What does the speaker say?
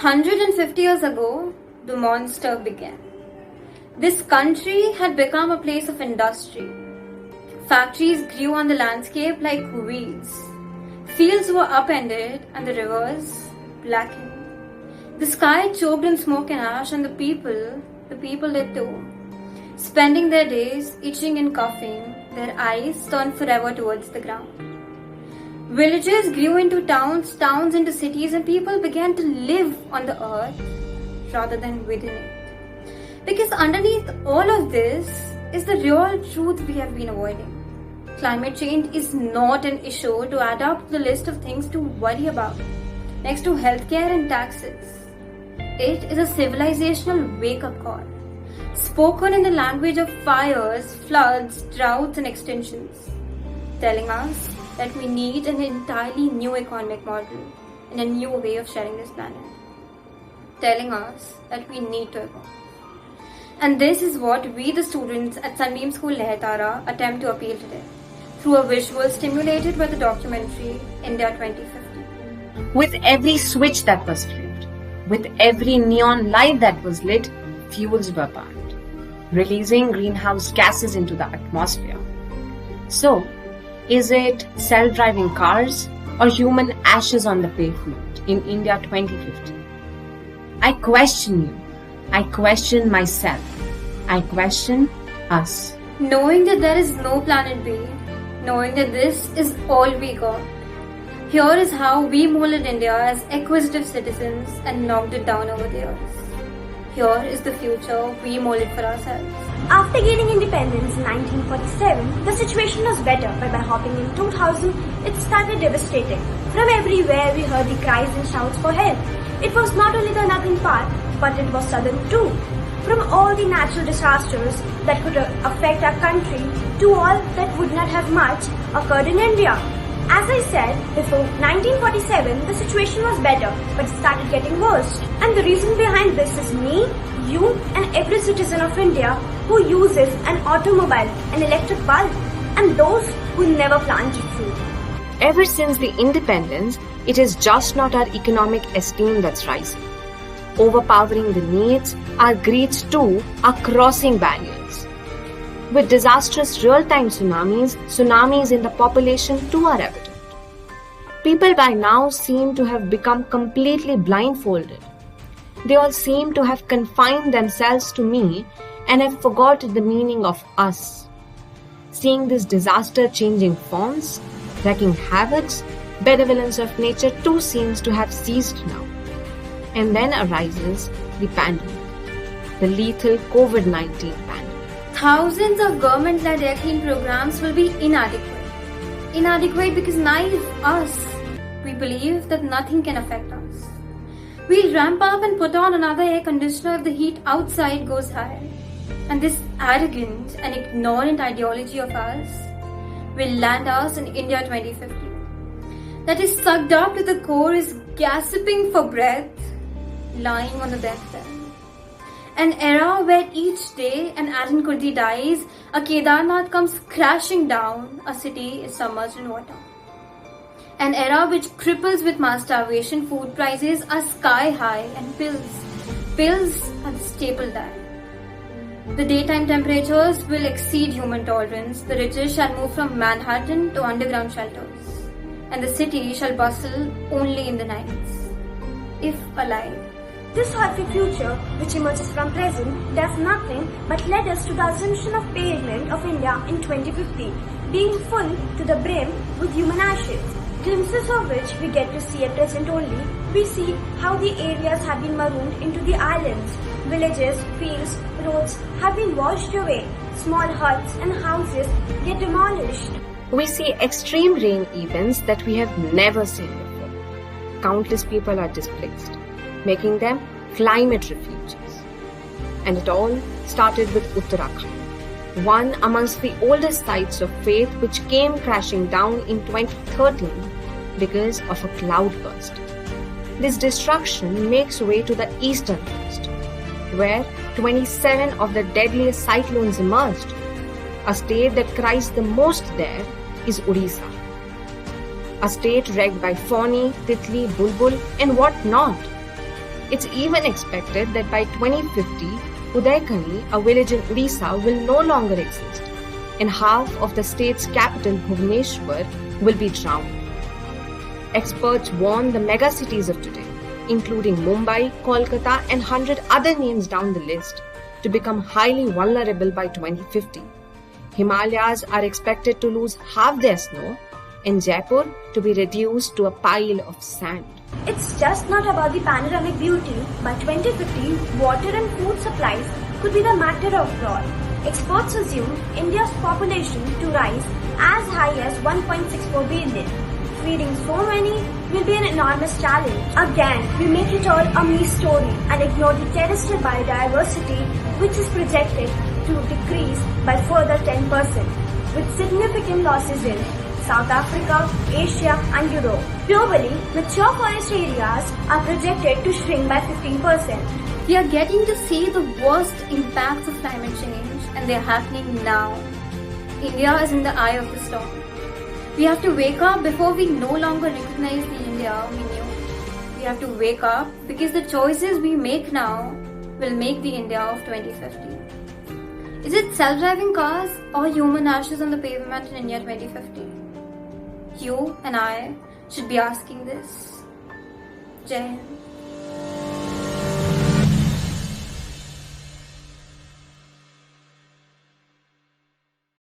150 years ago, the monster began. This country had become a place of industry. Factories grew on the landscape like weeds. Fields were upended and the rivers blackened. The sky choked in smoke and ash, and the people did too. Spending their days itching and coughing, their eyes turned forever towards the ground. Villages grew into towns, towns into cities, and people began to live on the earth rather than within it. Because underneath all of this is the real truth we have been avoiding. Climate change is not an issue to add up to the list of things to worry about, next to healthcare and taxes. It is a civilizational wake-up call, spoken in the language of fires, floods, droughts, and extinctions, telling us that we need an entirely new economic model and a new way of sharing this planet, telling us that we need to evolve. And this is what we, the students at Sunbeam School Lehetara, attempt to appeal today, through a visual stimulated by the documentary India 2050. With every switch that was flipped, with every neon light that was lit, fuels were burned, releasing greenhouse gases into the atmosphere. So, is it self-driving cars or human ashes on the pavement in India 2050? I question you. I question myself. I question us. Knowing that there is no planet B, knowing that this is all we got, here is how we molded India as acquisitive citizens and knocked it down over the years. Here is the future we molded for ourselves. After gaining independence in 1947, the situation was better, but by hopping in 2000, it started devastating. From everywhere we heard the cries and shouts for help. It was not only the northern part, but it was southern too. From all the natural disasters that could affect our country to all that would not have much occurred in India. As I said, before 1947, the situation was better, but it started getting worse. And the reason behind this is me, you, and every citizen of India who uses an automobile, an electric bulb, and those who never planted food. Ever since the independence, it is just not our economic esteem that's rising. Overpowering the needs, our greeds too are crossing barriers. With disastrous real-time tsunamis in the population too are evident. People by now seem to have become completely blindfolded. They all seem to have confined themselves to me and have forgotten the meaning of us. Seeing this disaster changing forms, wreaking havocs, benevolence of nature too seems to have ceased now. And then arises the pandemic, the lethal COVID-19 pandemic. Thousands of government-led air clean programs will be inadequate. Inadequate because naive us, we believe that nothing can affect us. We'll ramp up and put on another air conditioner if the heat outside goes high. And this arrogant and ignorant ideology of ours will land us in India 2050. That is sucked up to the core, is gasping for breath, lying on the deathbed. An era where each day an Aden Kurdi dies, a Kedarnath comes crashing down, a city is submerged in water. An era which cripples with mass starvation, food prices are sky high, and pills are the staple diet. The daytime temperatures will exceed human tolerance. The richest shall move from Manhattan to underground shelters, and the city shall bustle only in the nights, if alive. This horrific future, which emerges from present, does nothing but lead us to the assumption of pavement of India in 2050, being full to the brim with human ashes. Glimpses of which we get to see at present only. We see how the areas have been marooned into the islands. Villages, fields, roads have been washed away. Small huts and houses get demolished. We see extreme rain events that we have never seen before. Countless people are displaced, making them climate refugees. And it all started with Uttarakhand, one amongst the oldest sites of faith which came crashing down in 2013 because of a cloudburst. This destruction makes way to the eastern coast, where 27 of the deadliest cyclones emerged. A state that cries the most there is Odisha. A state wrecked by Fani, Titli, Bulbul and what not. It's even expected that by 2050, Udaykani, a village in Odisha, will no longer exist, and half of the state's capital, Bhubaneswar, will be drowned. Experts warn the megacities of today, including Mumbai, Kolkata, and 100 other names down the list, to become highly vulnerable by 2050. Himalayas are expected to lose half their snow, and Jaipur to be reduced to a pile of sand. It's just not about the panoramic beauty. By 2050, water and food supplies could be the matter of all. Experts assume India's population to rise as high as 1.64 billion. Feeding so many will be an enormous challenge. Again, we make it all a me story and ignore the terrestrial biodiversity, which is projected to decrease by further 10%, with significant losses in South Africa, Asia and Europe. Globally, mature forest areas are projected to shrink by 15%. We are getting to see the worst impacts of climate change, and they're happening now. India is in the eye of the storm. We have to wake up before we no longer recognize the India we knew. We have to wake up because the choices we make now will make the India of 2050. Is it self-driving cars or human ashes on the pavement in India 2050? You and I should be asking this. Jai Hind.